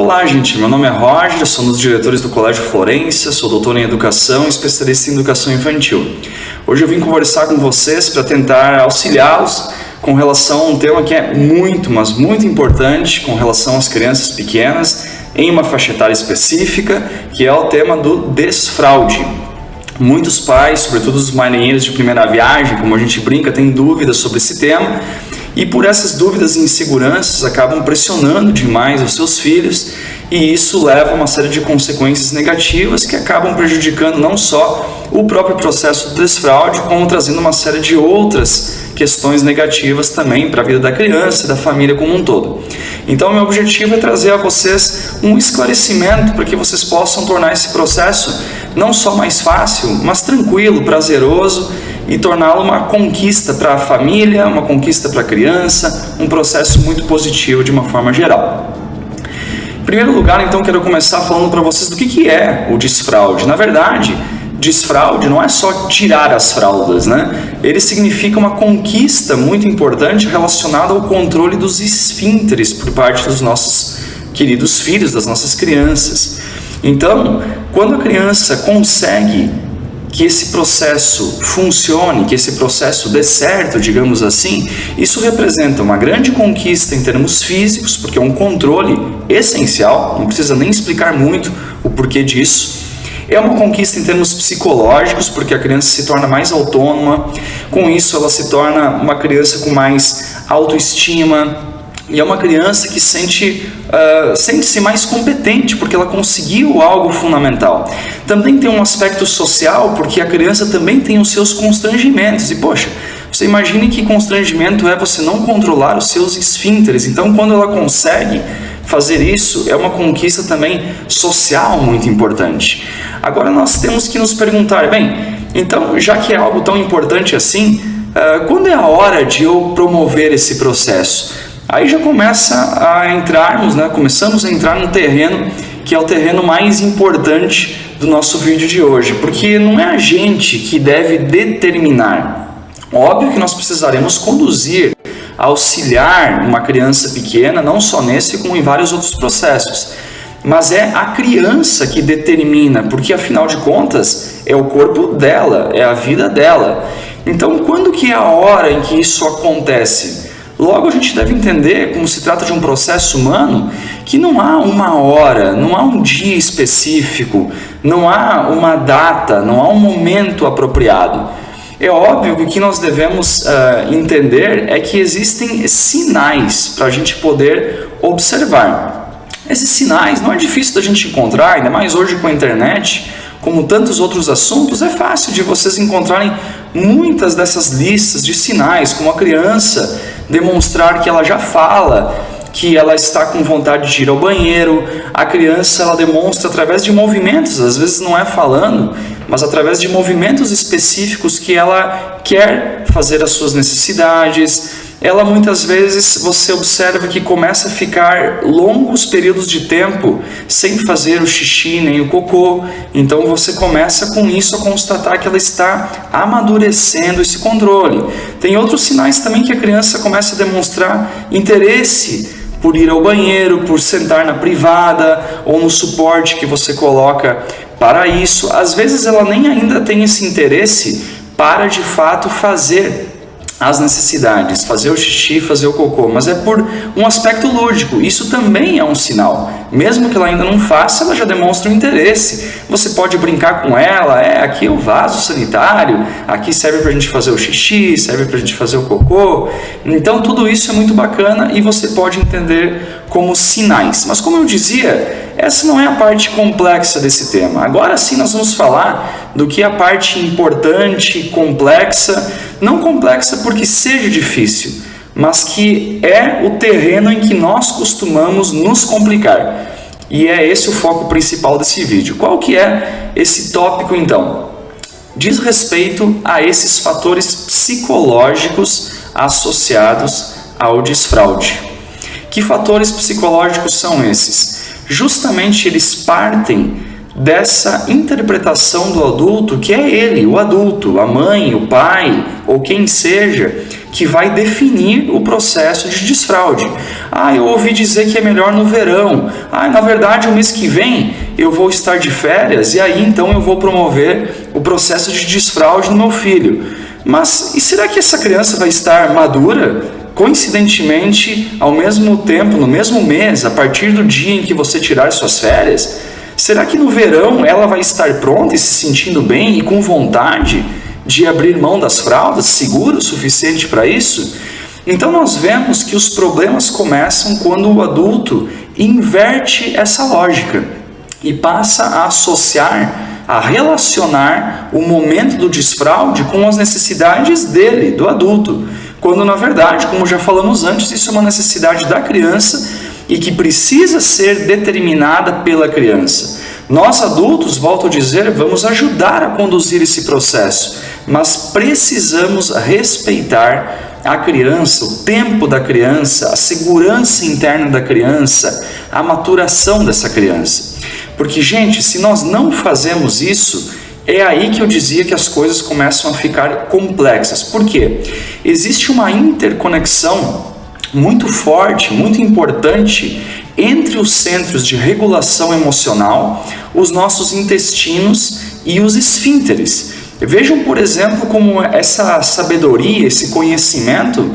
Olá, gente. Meu nome é Roger, sou um dos diretores do Colégio Florência, sou doutor em Educação e especialista em Educação Infantil. Hoje eu vim conversar com vocês para tentar auxiliá-los com relação a um tema que é muito, mas muito importante com relação às crianças pequenas em uma faixa etária específica, que é o tema do desfraude. Muitos pais, sobretudo os marinheiros de primeira viagem, como a gente brinca, têm dúvidas sobre esse tema e por essas dúvidas e inseguranças acabam pressionando demais os seus filhos e isso leva a uma série de consequências negativas que acabam prejudicando não só o próprio processo do desfraude, como trazendo uma série de outras questões negativas também para a vida da criança e da família como um todo. Então, meu objetivo é trazer a vocês um esclarecimento para que vocês possam tornar esse processo não só mais fácil, mas tranquilo, prazeroso e torná-lo uma conquista para a família, uma conquista para a criança, um processo muito positivo de uma forma geral. Em primeiro lugar, então, quero começar falando para vocês do que é o desfraude. Na verdade, desfraude não é só tirar as fraldas, né? Ele significa uma conquista muito importante relacionada ao controle dos esfínteres por parte dos nossos queridos filhos, das nossas crianças. Então, quando a criança consegue que esse processo funcione, que esse processo dê certo, digamos assim, isso representa uma grande conquista em termos físicos, porque é um controle essencial, não precisa nem explicar muito o porquê disso. É uma conquista em termos psicológicos, porque a criança se torna mais autônoma, com isso ela se torna uma criança com mais autoestima, e é uma criança que sente-se mais competente, porque ela conseguiu algo fundamental. Também tem um aspecto social, porque a criança também tem os seus constrangimentos. E, poxa, você imagine que constrangimento é você não controlar os seus esfínteres. Então, quando ela consegue fazer isso, é uma conquista também social muito importante. Agora, nós temos que nos perguntar, bem, então, já que é algo tão importante assim, quando é a hora de eu promover esse processo? Aí já começamos a entrar num terreno que é o terreno mais importante do nosso vídeo de hoje, porque não é a gente que deve determinar. Óbvio que nós precisaremos conduzir, auxiliar uma criança pequena, não só nesse, como em vários outros processos. Mas é a criança que determina, porque afinal de contas é o corpo dela, é a vida dela. Então, quando que é a hora em que isso acontece? Logo, a gente deve entender, como se trata de um processo humano, que não há uma hora, não há um dia específico, não há uma data, não há um momento apropriado. É óbvio que o que nós devemos entender é que existem sinais para a gente poder observar. Esses sinais não é difícil da gente encontrar, ainda mais hoje com a internet, como tantos outros assuntos, é fácil de vocês encontrarem muitas dessas listas de sinais, como a criança demonstrar que ela já fala, que ela está com vontade de ir ao banheiro. A criança ela demonstra através de movimentos, às vezes não é falando, mas através de movimentos específicos que ela quer fazer as suas necessidades. Ela muitas vezes, você observa que começa a ficar longos períodos de tempo sem fazer o xixi nem o cocô. Então você começa com isso a constatar que ela está amadurecendo esse controle. Tem outros sinais também que a criança começa a demonstrar interesse por ir ao banheiro, por sentar na privada ou no suporte que você coloca para isso. Às vezes ela nem ainda tem esse interesse para de fato fazer as necessidades, fazer o xixi, fazer o cocô, mas é por um aspecto lúdico. Isso também é um sinal. Mesmo que ela ainda não faça, ela já demonstra um interesse. Você pode brincar com ela, aqui é o vaso sanitário, aqui serve para a gente fazer o xixi, serve para a gente fazer o cocô. Então tudo isso é muito bacana e você pode entender como sinais. Mas como eu dizia, essa não é a parte complexa desse tema. Agora sim nós vamos falar do que é a parte importante, complexa, não complexa porque seja difícil, mas que é o terreno em que nós costumamos nos complicar. E é esse o foco principal desse vídeo. Qual que é esse tópico então? Diz respeito a esses fatores psicológicos associados ao desfraude. Que fatores psicológicos são esses? Justamente eles partem dessa interpretação do adulto, que é ele, o adulto, a mãe, o pai ou quem seja, que vai definir o processo de desfraude. Eu ouvi dizer que é melhor no verão. Na verdade, o mês que vem eu vou estar de férias e aí então eu vou promover o processo de desfraude no meu filho. Mas e será que essa criança vai estar madura? Coincidentemente, ao mesmo tempo, no mesmo mês, a partir do dia em que você tirar suas férias? Será que no verão ela vai estar pronta e se sentindo bem e com vontade de abrir mão das fraldas, segura o suficiente para isso? Então nós vemos que os problemas começam quando o adulto inverte essa lógica e passa a associar, a relacionar o momento do desfraude com as necessidades dele, do adulto, quando na verdade, como já falamos antes, isso é uma necessidade da criança e que precisa ser determinada pela criança. Nós adultos, volto a dizer, vamos ajudar a conduzir esse processo, mas precisamos respeitar a criança, o tempo da criança, a segurança interna da criança, a maturação dessa criança. Porque, gente, se nós não fazemos isso, é aí que eu dizia que as coisas começam a ficar complexas. Por quê? Existe uma interconexão muito forte, muito importante entre os centros de regulação emocional, os nossos intestinos e os esfínteres. Vejam, por exemplo, como essa sabedoria, esse conhecimento,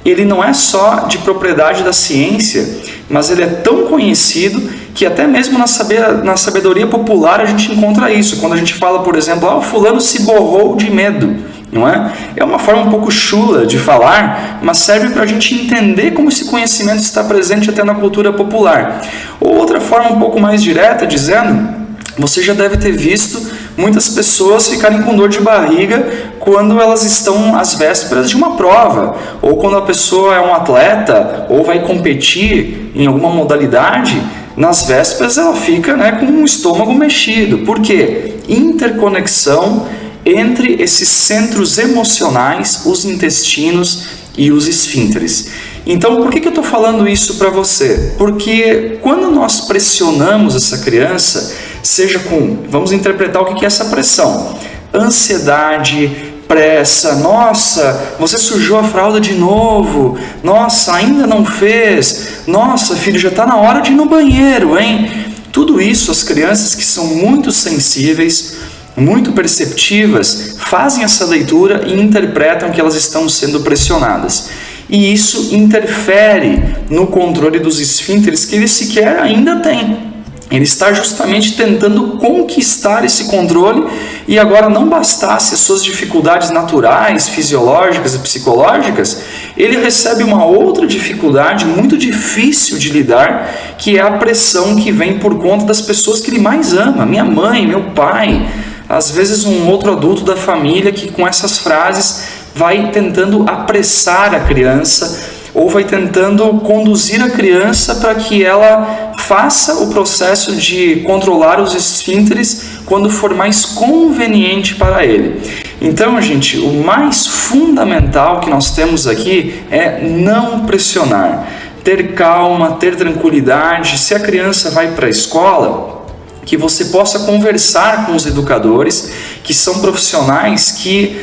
ele não é só de propriedade da ciência, mas ele é tão conhecido que até mesmo na sabedoria popular a gente encontra isso. Quando a gente fala, por exemplo, o fulano se borrou de medo, não é? É uma forma um pouco chula de falar, mas serve para a gente entender como esse conhecimento está presente até na cultura popular. Ou outra forma um pouco mais direta, dizendo, você já deve ter visto muitas pessoas ficarem com dor de barriga quando elas estão às vésperas de uma prova, ou quando a pessoa é um atleta ou vai competir em alguma modalidade, nas vésperas ela fica com o estômago mexido. Por quê? Interconexão entre esses centros emocionais, os intestinos e os esfínteres. Então, por que eu estou falando isso para você? Porque quando nós pressionamos essa criança, seja vamos interpretar o que é essa pressão: ansiedade, pressa, nossa, você sujou a fralda de novo, nossa, ainda não fez, nossa, filho, já está na hora de ir no banheiro, hein? Tudo isso, as crianças que são muito sensíveis, muito perceptivas, fazem essa leitura e interpretam que elas estão sendo pressionadas. E isso interfere no controle dos esfínteres que ele sequer ainda tem. Ele está justamente tentando conquistar esse controle e agora não bastasse as suas dificuldades naturais, fisiológicas e psicológicas, ele recebe uma outra dificuldade muito difícil de lidar, que é a pressão que vem por conta das pessoas que ele mais ama, minha mãe, meu pai, às vezes um outro adulto da família que com essas frases vai tentando apressar a criança ou vai tentando conduzir a criança para que ela faça o processo de controlar os esfínteres quando for mais conveniente para ele. Então, gente, o mais fundamental que nós temos aqui é não pressionar, ter calma, ter tranquilidade. Se a criança vai para a escola, que você possa conversar com os educadores, que são profissionais que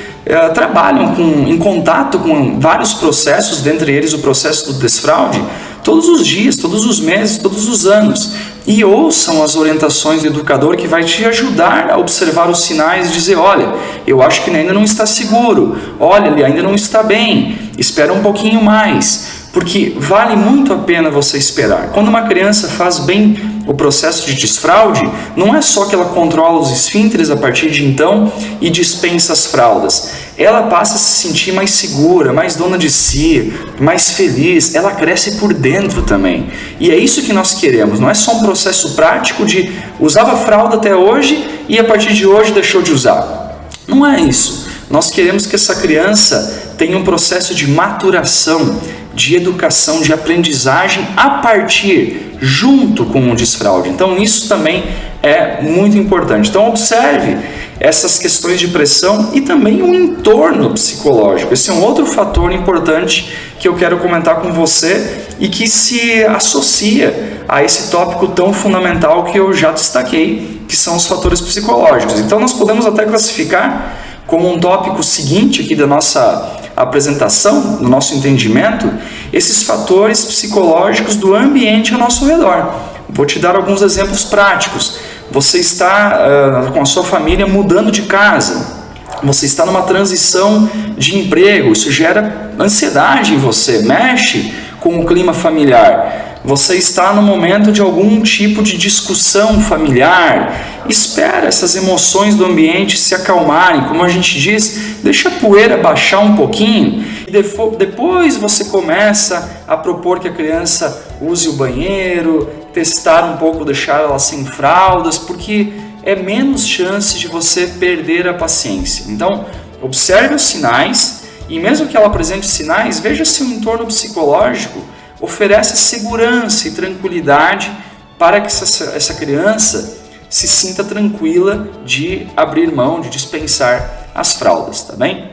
trabalham em contato com vários processos, dentre eles o processo do desfraude, todos os dias, todos os meses, todos os anos. E ouçam as orientações do educador, que vai te ajudar a observar os sinais e dizer, olha, eu acho que ele ainda não está seguro, olha, ele ainda não está bem, espera um pouquinho mais. Porque vale muito a pena você esperar. Quando uma criança faz bem o processo de desfraude, não é só que ela controla os esfínteres a partir de então e dispensa as fraldas. Ela passa a se sentir mais segura, mais dona de si, mais feliz. Ela cresce por dentro também. E é isso que nós queremos. Não é só um processo prático de usava fralda até hoje e a partir de hoje deixou de usar. Não é isso. Nós queremos que essa criança tenha um processo de maturação, de educação, de aprendizagem a partir, junto com o desfraude. Então isso também é muito importante. Então observe essas questões de pressão e também o entorno psicológico. Esse é um outro fator importante que eu quero comentar com você e que se associa a esse tópico tão fundamental que eu já destaquei, que são os fatores psicológicos. Então nós podemos até classificar como um tópico seguinte aqui da nossa apresentação, do nosso entendimento, esses fatores psicológicos do ambiente ao nosso redor. Vou te dar alguns exemplos práticos. Você está com a sua família mudando de casa, você está numa transição de emprego, isso gera ansiedade em você, mexe com o clima familiar. Você está no momento de algum tipo de discussão familiar, espera essas emoções do ambiente se acalmarem, como a gente diz, deixa a poeira baixar um pouquinho, e depois você começa a propor que a criança use o banheiro, testar um pouco, deixar ela sem fraldas, porque é menos chance de você perder a paciência. Então, observe os sinais, e mesmo que ela apresente sinais, veja se o entorno psicológico oferece segurança e tranquilidade para que essa criança se sinta tranquila de abrir mão, de dispensar as fraldas, tá bem?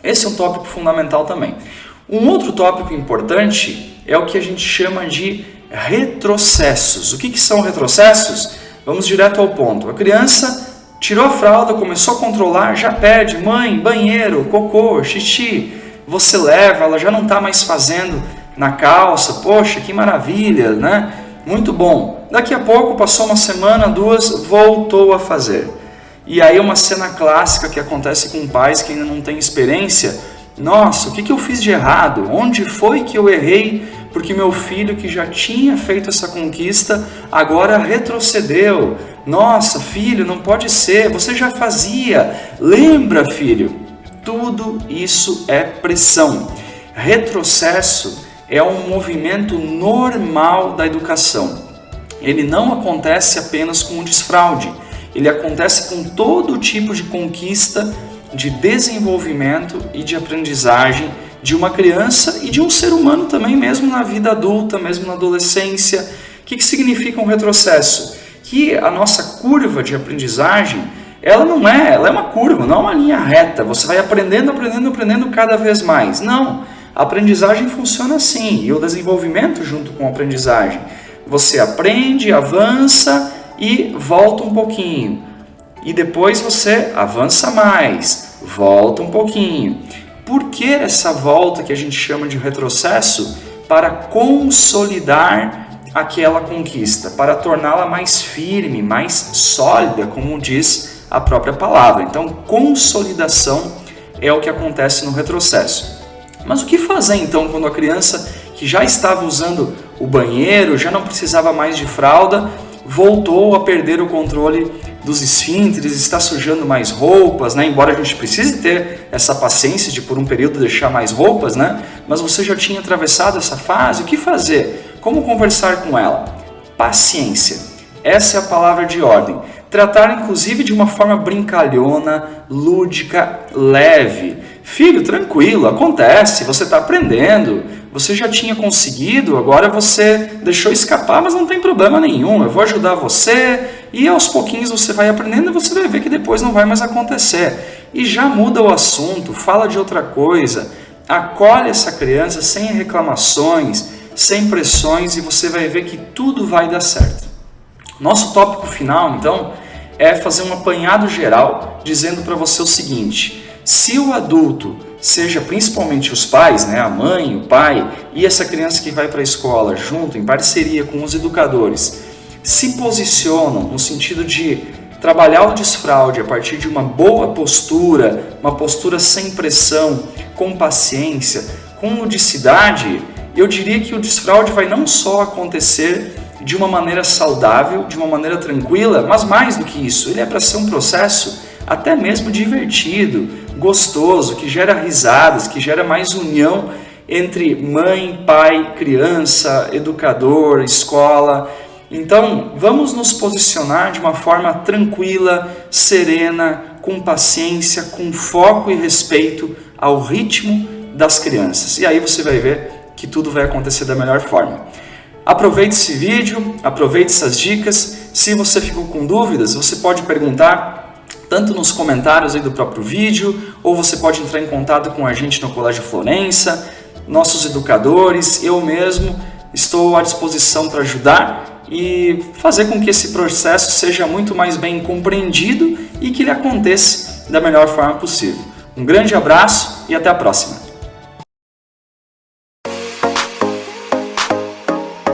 Esse é um tópico fundamental também. Um outro tópico importante é o que a gente chama de retrocessos. O que são retrocessos? Vamos direto ao ponto. A criança tirou a fralda, começou a controlar, já pede, mãe, banheiro, cocô, xixi. Você leva, ela já não está mais fazendo na calça, poxa, que maravilha, né? Muito bom. Daqui a pouco, passou uma semana, 2, voltou a fazer. E aí uma cena clássica que acontece com pais que ainda não têm experiência. Nossa, o que eu fiz de errado? Onde foi que eu errei? Porque meu filho, que já tinha feito essa conquista, agora retrocedeu. Nossa, filho, não pode ser, você já fazia. Lembra, filho? Tudo isso é pressão. Retrocesso é um movimento normal da educação. Ele não acontece apenas com o desfraude, ele acontece com todo tipo de conquista, de desenvolvimento e de aprendizagem de uma criança e de um ser humano também, mesmo na vida adulta, mesmo na adolescência. O que significa um retrocesso? Que a nossa curva de aprendizagem, ela é uma curva, não é uma linha reta, você vai aprendendo cada vez mais. Não. A aprendizagem funciona assim, e o desenvolvimento junto com a aprendizagem. Você aprende, avança e volta um pouquinho. E depois você avança mais, volta um pouquinho. Por que essa volta que a gente chama de retrocesso? Para consolidar aquela conquista, para torná-la mais firme, mais sólida, como diz a própria palavra. Então, consolidação é o que acontece no retrocesso. Mas o que fazer então quando a criança que já estava usando o banheiro, já não precisava mais de fralda, voltou a perder o controle dos esfínteres, está sujando mais roupas, né? Embora a gente precise ter essa paciência de por um período deixar mais roupas, né? Mas você já tinha atravessado essa fase, o que fazer? Como conversar com ela? Paciência. Essa é a palavra de ordem. Tratar inclusive de uma forma brincalhona, lúdica, leve. Filho, tranquilo, acontece, você está aprendendo, você já tinha conseguido, agora você deixou escapar, mas não tem problema nenhum, eu vou ajudar você e aos pouquinhos você vai aprendendo e você vai ver que depois não vai mais acontecer. E já muda o assunto, fala de outra coisa, acolhe essa criança sem reclamações, sem pressões e você vai ver que tudo vai dar certo. Nosso tópico final, então, é fazer um apanhado geral dizendo para você o seguinte: se o adulto, seja principalmente os pais, né, a mãe, o pai e essa criança que vai para a escola junto, em parceria com os educadores, se posicionam no sentido de trabalhar o desfraude a partir de uma boa postura, uma postura sem pressão, com paciência, com ludicidade, eu diria que o desfraude vai não só acontecer de uma maneira saudável, de uma maneira tranquila, mas mais do que isso, ele é para ser um processo até mesmo divertido, gostoso, que gera risadas, que gera mais união entre mãe, pai, criança, educador, escola. Então, vamos nos posicionar de uma forma tranquila, serena, com paciência, com foco e respeito ao ritmo das crianças. E aí você vai ver que tudo vai acontecer da melhor forma. Aproveite esse vídeo, aproveite essas dicas. Se você ficou com dúvidas, você pode perguntar tanto nos comentários aí do próprio vídeo, ou você pode entrar em contato com a gente no Colégio Florença, nossos educadores, eu mesmo estou à disposição para ajudar e fazer com que esse processo seja muito mais bem compreendido e que ele aconteça da melhor forma possível. Um grande abraço e até a próxima!